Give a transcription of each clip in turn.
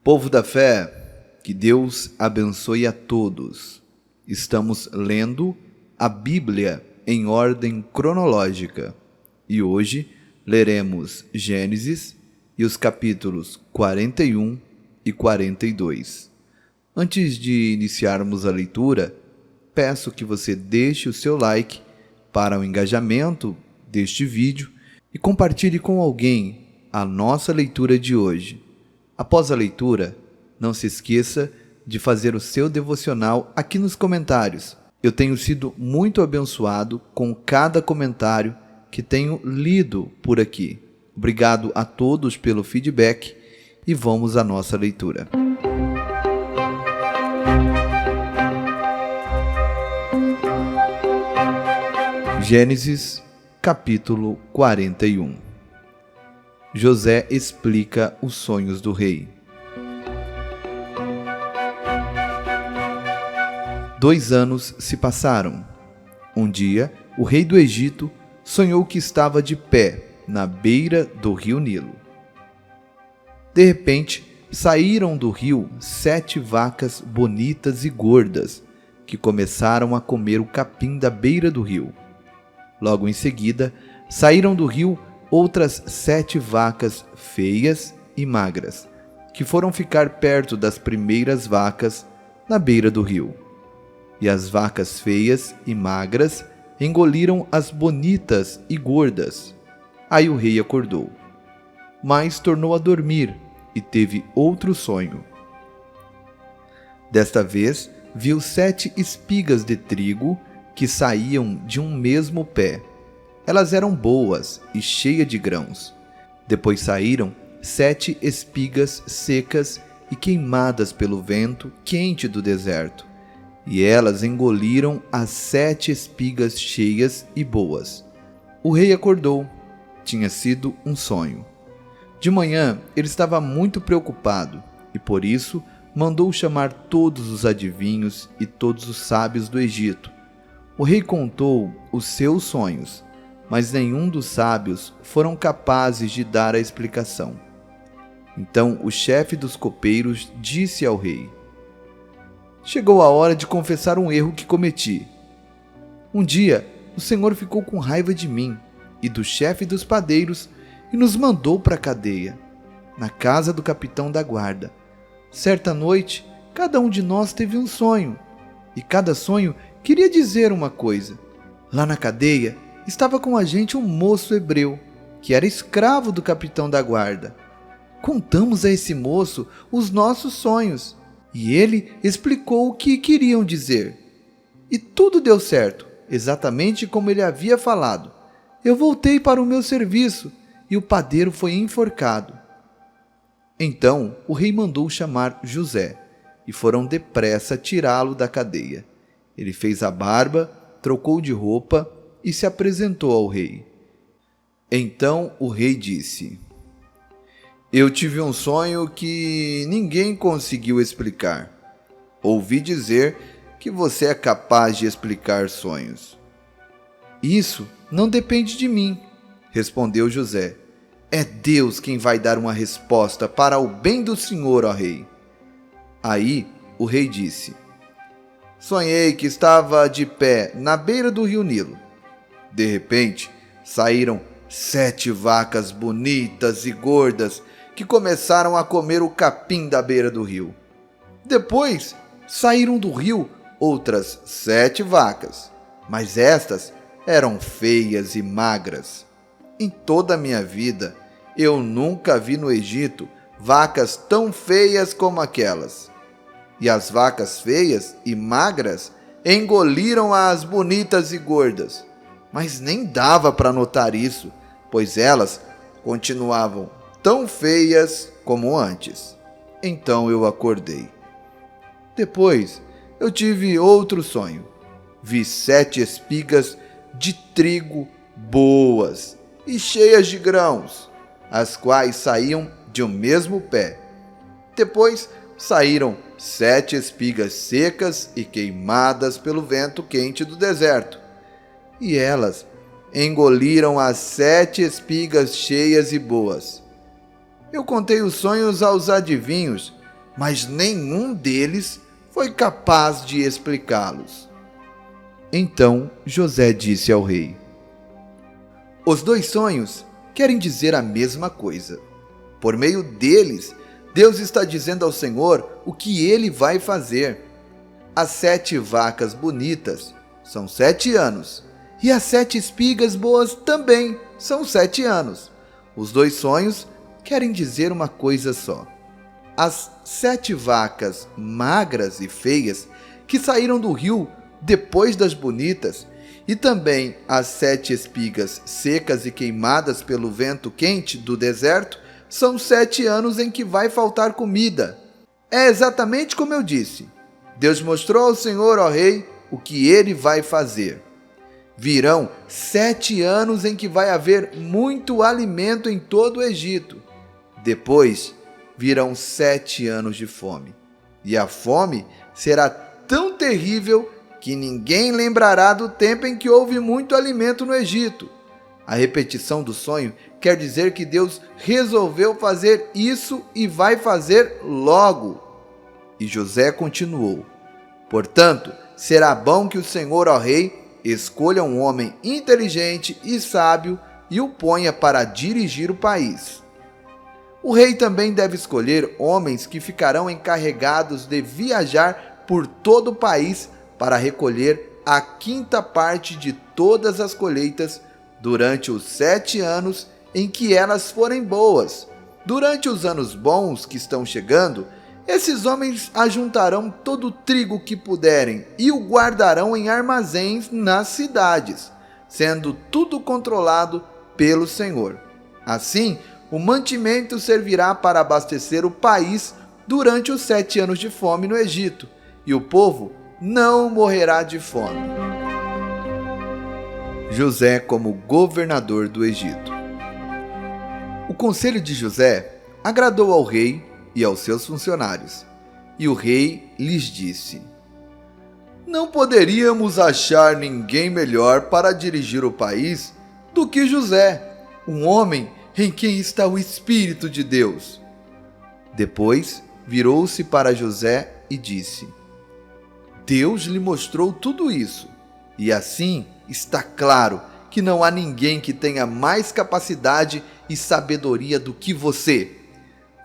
Povo da fé, que Deus abençoe a todos. Estamos lendo a Bíblia em ordem cronológica e hoje leremos Gênesis e os capítulos 41 e 42. Antes de iniciarmos a leitura, peço que você deixe o seu like para o engajamento deste vídeo e compartilhe com alguém a nossa leitura de hoje. Após a leitura, não se esqueça de fazer o seu devocional aqui nos comentários. Eu tenho sido muito abençoado com cada comentário que tenho lido por aqui. Obrigado a todos pelo feedback e vamos à nossa leitura. Gênesis, capítulo 41. José explica os sonhos do rei. 2 anos se passaram. Um dia, o rei do Egito sonhou que estava de pé na beira do rio Nilo. De repente, saíram do rio 7 vacas bonitas e gordas, que começaram a comer o capim da beira do rio. Logo em seguida, saíram do rio outras 7 vacas feias e magras, que foram ficar perto das primeiras vacas na beira do rio. E as vacas feias e magras engoliram as bonitas e gordas. Aí o rei acordou, mas tornou a dormir e teve outro sonho. Desta vez, viu 7 espigas de trigo que saíam de um mesmo pé. Elas eram boas e cheias de grãos. Depois saíram 7 espigas secas e queimadas pelo vento quente do deserto. E elas engoliram as 7 espigas cheias e boas. O rei acordou. Tinha sido um sonho. De manhã, ele estava muito preocupado e, por isso, mandou chamar todos os adivinhos e todos os sábios do Egito. O rei contou os seus sonhos, mas nenhum dos sábios foram capazes de dar a explicação. Então o chefe dos copeiros disse ao rei: "Chegou a hora de confessar um erro que cometi. Um dia o Senhor ficou com raiva de mim e do chefe dos padeiros e nos mandou para a cadeia, na casa do capitão da guarda. Certa noite, cada um de nós teve um sonho, e cada sonho queria dizer uma coisa. Lá na cadeia estava com a gente um moço hebreu, que era escravo do capitão da guarda. Contamos a esse moço os nossos sonhos, e ele explicou o que queriam dizer. E tudo deu certo, exatamente como ele havia falado. Eu voltei para o meu serviço, e o padeiro foi enforcado." Então o rei mandou chamar José, e foram depressa tirá-lo da cadeia. Ele fez a barba, trocou de roupa e se apresentou ao rei. Então o rei disse: "Eu tive um sonho que ninguém conseguiu explicar. Ouvi dizer que você é capaz de explicar sonhos." "Isso não depende de mim", respondeu José. "É Deus quem vai dar uma resposta para o bem do senhor, ó rei." Aí o rei disse: "Sonhei que estava de pé na beira do rio Nilo. De repente, saíram 7 vacas bonitas e gordas que começaram a comer o capim da beira do rio. Depois, saíram do rio outras 7 vacas, mas estas eram feias e magras. Em toda a minha vida, eu nunca vi no Egito vacas tão feias como aquelas. E as vacas feias e magras engoliram as bonitas e gordas. Mas nem dava para notar isso, pois elas continuavam tão feias como antes. Então eu acordei. Depois eu tive outro sonho. Vi 7 espigas de trigo boas e cheias de grãos, as quais saíam de um mesmo pé. Depois saíram 7 espigas secas e queimadas pelo vento quente do deserto. E elas engoliram as 7 espigas cheias e boas. Eu contei os sonhos aos adivinhos mas nenhum deles foi capaz de explicá-los. Então José disse ao rei: os 2 sonhos querem dizer a mesma coisa. Por meio deles, Deus está dizendo ao Senhor o que ele vai fazer. As 7 vacas bonitas são 7 anos, e as 7 espigas boas também são 7 anos. Os 2 sonhos querem dizer uma coisa só. As 7 vacas magras e feias que saíram do rio depois das bonitas, e também as 7 espigas secas e queimadas pelo vento quente do deserto, são 7 anos em que vai faltar comida. É exatamente como eu disse. Deus mostrou ao Senhor, ó rei, o que ele vai fazer. Virão 7 anos em que vai haver muito alimento em todo o Egito. Depois virão 7 anos de fome. E a fome será tão terrível que ninguém lembrará do tempo em que houve muito alimento no Egito. A repetição do sonho quer dizer que Deus resolveu fazer isso e vai fazer logo. E José continuou: portanto, será bom que o Senhor, ó rei, escolha um homem inteligente e sábio e o ponha para dirigir o país. O rei também deve escolher homens que ficarão encarregados de viajar por todo o país para recolher a 5ª parte de todas as colheitas durante os 7 anos em que elas forem boas. Durante os anos bons que estão chegando, esses homens ajuntarão todo o trigo que puderem e o guardarão em armazéns nas cidades, sendo tudo controlado pelo Senhor. Assim, o mantimento servirá para abastecer o país durante os 7 anos de fome no Egito, e o povo não morrerá de fome. José como governador do Egito. O conselho de José agradou ao rei e aos seus funcionários, e o rei lhes disse: não poderíamos achar ninguém melhor para dirigir o país do que José, um homem em quem está o Espírito de Deus. Depois virou-se para José e disse: Deus lhe mostrou tudo isso, e assim está claro que não há ninguém que tenha mais capacidade e sabedoria do que você.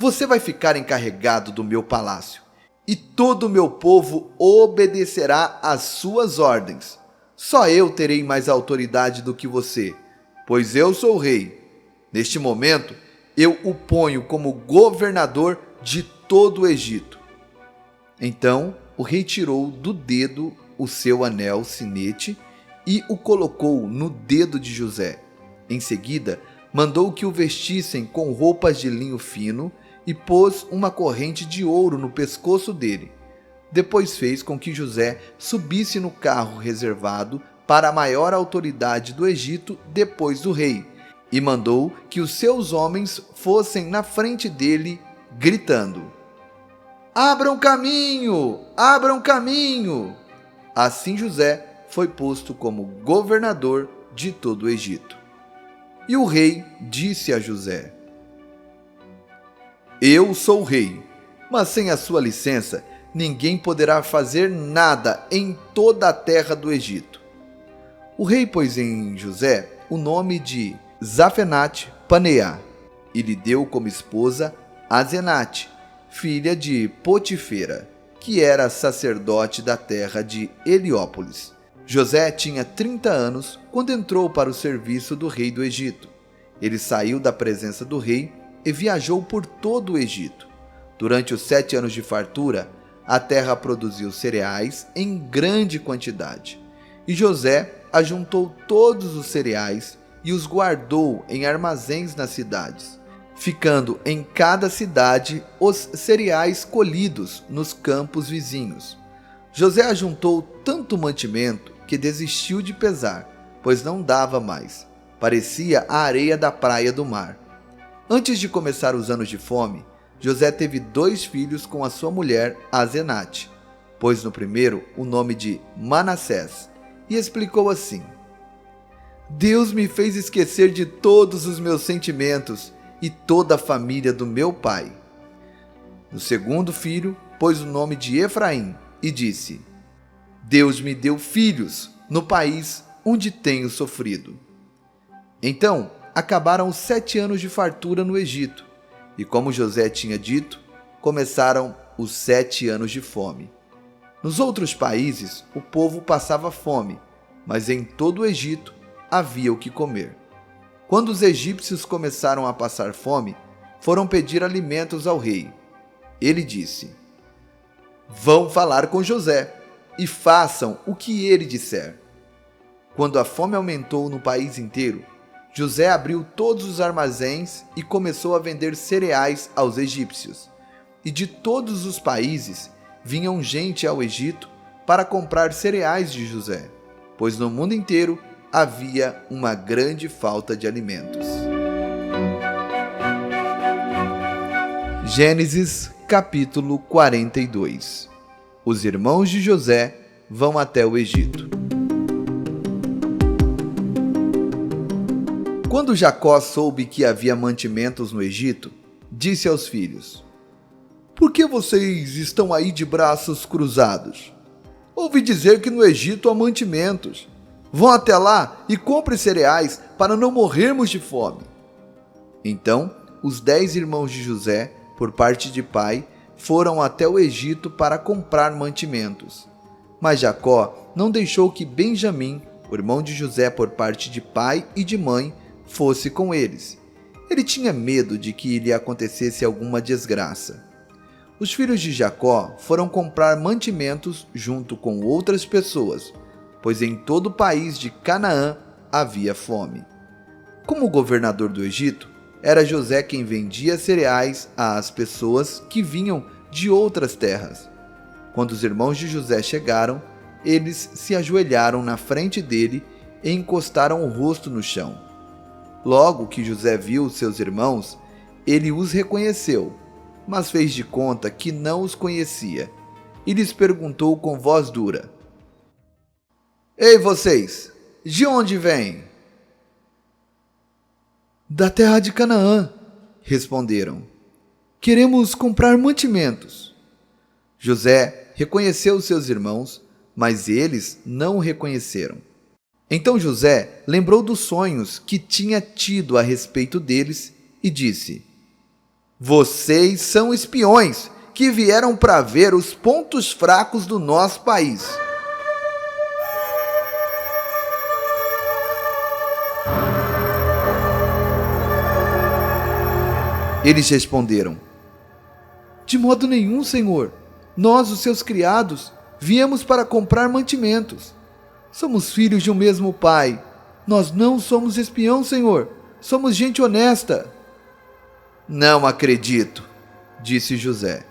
Você vai ficar encarregado do meu palácio, e todo o meu povo obedecerá às suas ordens. Só eu terei mais autoridade do que você, pois eu sou o rei. Neste momento, eu o ponho como governador de todo o Egito. Então, o rei tirou do dedo o seu anel sinete e o colocou no dedo de José. Em seguida, mandou que o vestissem com roupas de linho fino e pôs uma corrente de ouro no pescoço dele. Depois fez com que José subisse no carro reservado para a maior autoridade do Egito depois do rei, e mandou que os seus homens fossem na frente dele, gritando: Abram caminho! Abram caminho! Assim José foi posto como governador de todo o Egito. E o rei disse a José: Eu sou o rei, mas sem a sua licença, ninguém poderá fazer nada em toda a terra do Egito. O rei pôs em José o nome de Zafenate-Paneá e lhe deu como esposa Azenate, filha de Potifera, que era sacerdote da terra de Heliópolis. José tinha 30 anos quando entrou para o serviço do rei do Egito. Ele saiu da presença do rei e viajou por todo o Egito. Durante os 7 anos de fartura, a terra produziu cereais em grande quantidade. E José ajuntou todos os cereais e os guardou em armazéns nas cidades, ficando em cada cidade os cereais colhidos nos campos vizinhos. José ajuntou tanto mantimento que desistiu de pesar, pois não dava mais. Parecia a areia da praia do mar. Antes de começar os anos de fome, José teve 2 filhos com a sua mulher Azenate. Pôs no primeiro o nome de Manassés e explicou assim: Deus me fez esquecer de todos os meus sentimentos e toda a família do meu pai. No segundo filho, pôs o nome de Efraim e disse: Deus me deu filhos no país onde tenho sofrido. Então acabaram os 7 anos de fartura no Egito, e como José tinha dito, começaram os 7 anos de fome. Nos outros países, o povo passava fome, mas em todo o Egito havia o que comer. Quando os egípcios começaram a passar fome, foram pedir alimentos ao rei. Ele disse: Vão falar com José e façam o que ele disser. Quando a fome aumentou no país inteiro, José abriu todos os armazéns e começou a vender cereais aos egípcios. E de todos os países vinham gente ao Egito para comprar cereais de José, pois no mundo inteiro havia uma grande falta de alimentos. Gênesis capítulo 42. Os irmãos de José vão até o Egito. Quando Jacó soube que havia mantimentos no Egito, disse aos filhos: Por que vocês estão aí de braços cruzados? Ouvi dizer que no Egito há mantimentos. Vão até lá e comprem cereais para não morrermos de fome. Então, os 10 irmãos de José, por parte de pai, foram até o Egito para comprar mantimentos. Mas Jacó não deixou que Benjamim, o irmão de José por parte de pai e de mãe, fosse com eles. Ele tinha medo de que lhe acontecesse alguma desgraça. Os filhos de Jacó foram comprar mantimentos junto com outras pessoas, pois em todo o país de Canaã havia fome. Como governador do Egito, era José quem vendia cereais às pessoas que vinham de outras terras. Quando os irmãos de José chegaram, eles se ajoelharam na frente dele e encostaram o rosto no chão. Logo que José viu seus irmãos, ele os reconheceu, mas fez de conta que não os conhecia, e lhes perguntou com voz dura: Ei vocês, de onde vêm? Da terra de Canaã, responderam. Queremos comprar mantimentos. José reconheceu seus irmãos, mas eles não o reconheceram. Então José lembrou dos sonhos que tinha tido a respeito deles e disse: Vocês são espiões que vieram para ver os pontos fracos do nosso país. Eles responderam: De modo nenhum, Senhor. Nós, os seus criados, viemos para comprar mantimentos. Somos filhos de um mesmo pai. Nós não somos espião, Senhor. Somos gente honesta. Não acredito, disse José.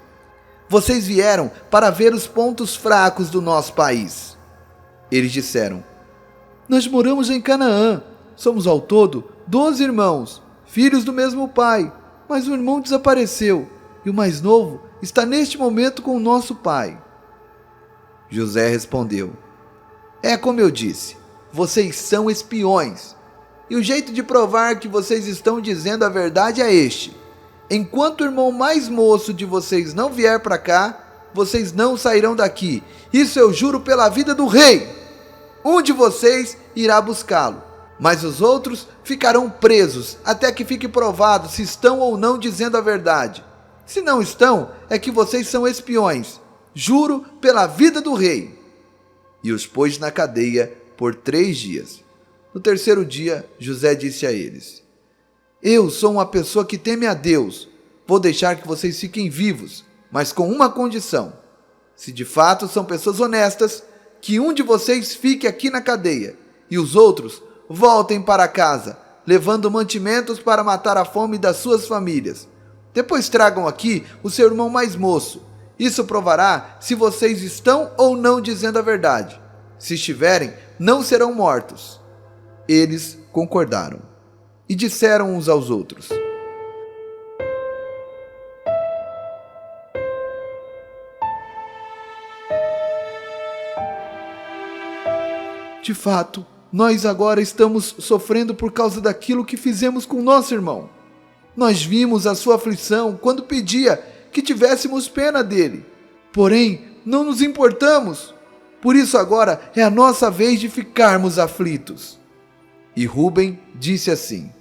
Vocês vieram para ver os pontos fracos do nosso país. Eles disseram: Nós moramos em Canaã. Somos ao todo 12 irmãos, filhos do mesmo pai. Mas um irmão desapareceu e o mais novo está neste momento com o nosso pai. José respondeu: É como eu disse, vocês são espiões. E o jeito de provar que vocês estão dizendo a verdade é este: enquanto o irmão mais moço de vocês não vier para cá, vocês não sairão daqui. Isso eu juro pela vida do rei. Um de vocês irá buscá-lo, mas os outros ficarão presos até que fique provado se estão ou não dizendo a verdade. Se não estão, é que vocês são espiões. Juro pela vida do rei. E os pôs na cadeia por 3 dias. No terceiro dia, José disse a eles: Eu sou uma pessoa que teme a Deus. Vou deixar que vocês fiquem vivos, mas com uma condição. Se de fato são pessoas honestas, que um de vocês fique aqui na cadeia e os outros voltem para casa, levando mantimentos para matar a fome das suas famílias. Depois tragam aqui o seu irmão mais moço. Isso provará se vocês estão ou não dizendo a verdade. Se estiverem, não serão mortos. Eles concordaram e disseram uns aos outros: De fato, nós agora estamos sofrendo por causa daquilo que fizemos com nosso irmão. Nós vimos a sua aflição quando pedia que tivéssemos pena dele. Porém, não nos importamos. Por isso agora é a nossa vez de ficarmos aflitos. E Rúben disse assim: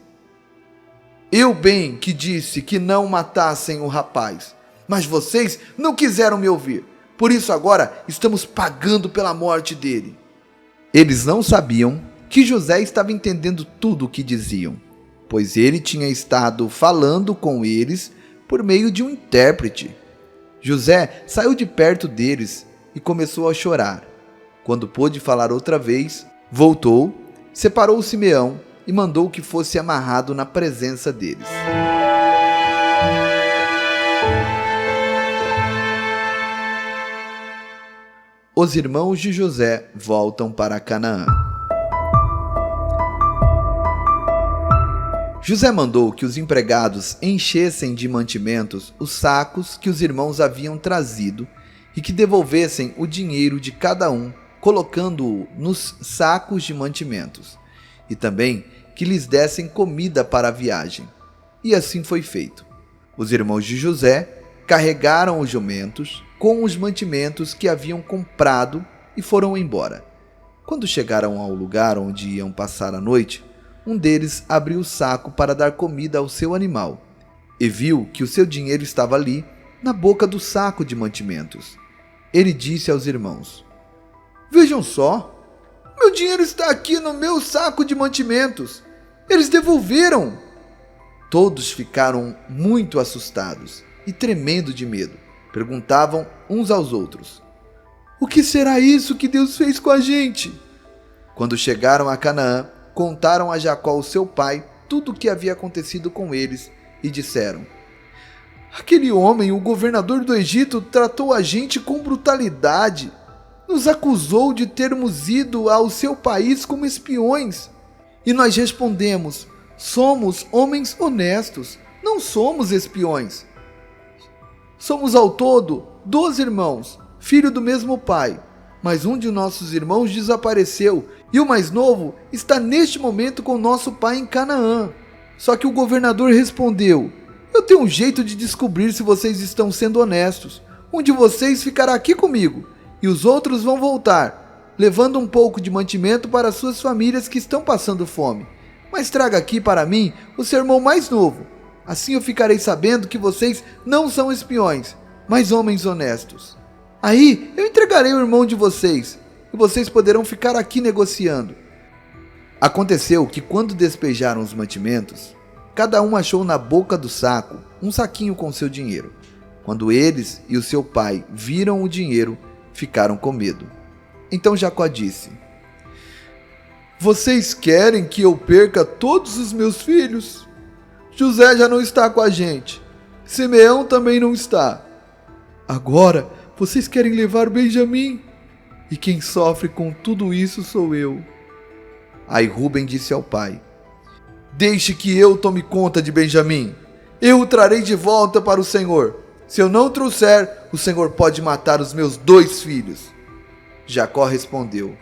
eu bem que disse que não matassem o rapaz, mas vocês não quiseram me ouvir. Por isso agora estamos pagando pela morte dele. Eles não sabiam que José estava entendendo tudo o que diziam, pois ele tinha estado falando com eles por meio de um intérprete. José saiu de perto deles e começou a chorar. Quando pôde falar outra vez, voltou, separou Simeão e mandou que fosse amarrado na presença deles. Os irmãos de José voltam para Canaã. José mandou que os empregados enchessem de mantimentos os sacos que os irmãos haviam trazido e que devolvessem o dinheiro de cada um, colocando-o nos sacos de mantimentos, e também que lhes dessem comida para a viagem. E assim foi feito. Os irmãos de José carregaram os jumentos com os mantimentos que haviam comprado e foram embora. Quando chegaram ao lugar onde iam passar a noite, um deles abriu o saco para dar comida ao seu animal e viu que o seu dinheiro estava ali, na boca do saco de mantimentos. Ele disse aos irmãos: vejam só, meu dinheiro está aqui no meu saco de mantimentos. Eles devolveram. Todos ficaram muito assustados e tremendo de medo. Perguntavam uns aos outros: o que será isso que Deus fez com a gente? Quando chegaram a Canaã, contaram a Jacó, o seu pai, tudo o que havia acontecido com eles e disseram: aquele homem, o governador do Egito, tratou a gente com brutalidade. Nos acusou de termos ido ao seu país como espiões. E nós respondemos: somos homens honestos, não somos espiões. Somos ao todo 12 irmãos, filho do mesmo pai, mas um de nossos irmãos desapareceu e o mais novo está neste momento com nosso pai em Canaã. Só que o governador respondeu: eu tenho um jeito de descobrir se vocês estão sendo honestos. Um de vocês ficará aqui comigo e os outros vão voltar, levando um pouco de mantimento para suas famílias que estão passando fome. Mas traga aqui para mim o seu irmão mais novo. Assim eu ficarei sabendo que vocês não são espiões, mas homens honestos. Aí eu entregarei o irmão de vocês, e vocês poderão ficar aqui negociando. Aconteceu que quando despejaram os mantimentos, cada um achou na boca do saco um saquinho com seu dinheiro. Quando eles e o seu pai viram o dinheiro, ficaram com medo. Então Jacó disse: vocês querem que eu perca todos os meus filhos? José já não está com a gente. Simeão também não está. Agora vocês querem levar Benjamim? E quem sofre com tudo isso sou eu. Aí Rúben disse ao pai: deixe que eu tome conta de Benjamim. Eu o trarei de volta para o Senhor. Se eu não o trouxer, o Senhor pode matar os meus 2 filhos. Jacó respondeu: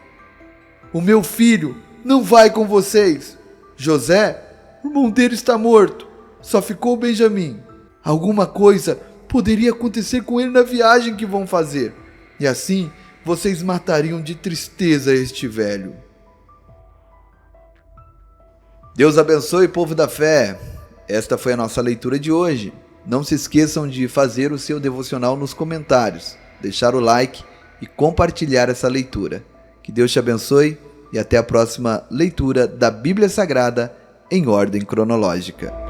o meu filho não vai com vocês. José, o irmão dele, está morto. Só ficou Benjamim. Alguma coisa poderia acontecer com ele na viagem que vão fazer. E assim vocês matariam de tristeza este velho. Deus abençoe, povo da fé. Esta foi a nossa leitura de hoje. Não se esqueçam de fazer o seu devocional nos comentários, deixar o like e compartilhar essa leitura. Que Deus te abençoe e até a próxima leitura da Bíblia Sagrada em ordem cronológica.